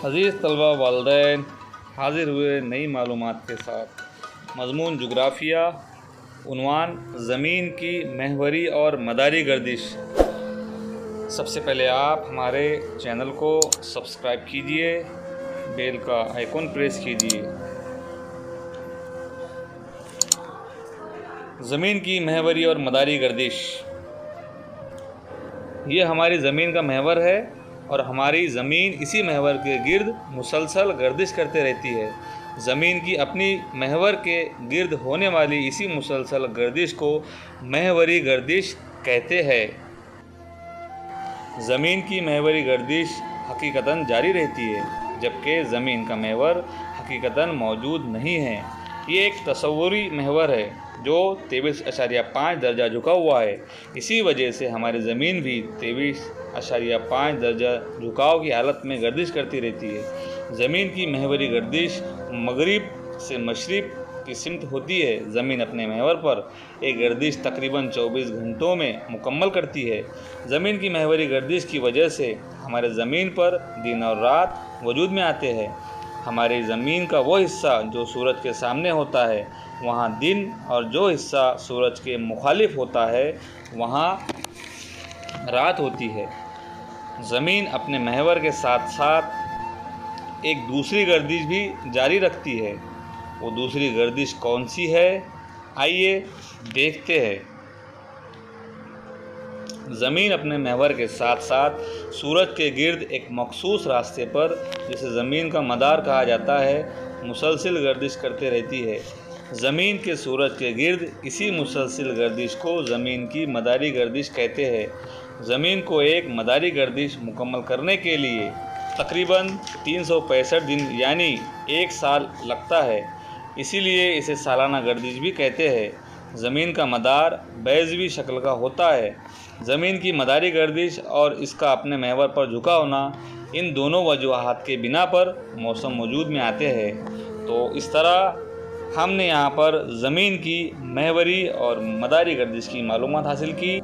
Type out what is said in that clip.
عزیز طلبہ والدین حاضر ہوئے نئی معلومات کے ساتھ۔ مضمون جغرافیہ، عنوان زمین کی محوری اور مداری گردش۔ سب سے پہلے آپ ہمارے چینل کو سبسکرائب کیجئے، بیل کا آئیکن پریس کیجئے۔ زمین کی محوری اور مداری گردش، یہ ہماری زمین کا محور ہے اور ہماری زمین اسی محور کے گرد مسلسل گردش کرتے رہتی ہے۔ زمین کی اپنی محور کے گرد ہونے والی اسی مسلسل گردش کو محوری گردش کہتے ہیں۔ زمین کی محوری گردش حقیقتاً جاری رہتی ہے، جبکہ زمین کا محور حقیقتاً موجود نہیں ہے۔ یہ ایک تصوری محور ہے جو 23.5 درجہ جھکا ہوا ہے۔ اسی وجہ سے ہماری زمین بھی 23.5 درجہ جھکاؤ کی حالت میں گردش کرتی رہتی ہے۔ زمین کی محوری گردش مغرب سے مشرق کی سمت ہوتی ہے۔ زمین اپنے محور پر ایک گردش تقریباً 24 گھنٹوں میں مکمل کرتی ہے۔ زمین کی محوری گردش کی وجہ سے ہمارے زمین پر دن اور رات وجود میں آتے ہیں۔ ہماری زمین کا وہ حصہ جو سورج کے سامنے ہوتا ہے وہاں دن، اور جو حصہ سورج کے مخالف ہوتا ہے وہاں رات ہوتی ہے۔ زمین اپنے محور کے ساتھ ساتھ ایک دوسری گردش بھی جاری رکھتی ہے۔ وہ دوسری گردش کون سی ہے؟ آئیے دیکھتے ہیں۔ زمین اپنے محور کے ساتھ ساتھ سورج کے گرد ایک مخصوص راستے پر، جسے زمین کا مدار کہا جاتا ہے، مسلسل گردش کرتے رہتی ہے۔ زمین کے سورج کے گرد اسی مسلسل گردش کو زمین کی مداری گردش کہتے ہیں۔ زمین کو ایک مداری گردش مکمل کرنے کے لیے تقریباً 365 دن یعنی 1 سال لگتا ہے، اسی لیے اسے سالانہ گردش بھی کہتے ہیں۔ زمین کا مدار بیضوی شکل کا ہوتا ہے۔ زمین کی مداری گردش اور اس کا اپنے محور پر جھکا ہونا، ان دونوں وجوہات کے بنا پر موسم وجود میں آتے ہیں۔ تو اس طرح ہم نے یہاں پر زمین کی محوری اور مداری گردش کی معلومات حاصل کی۔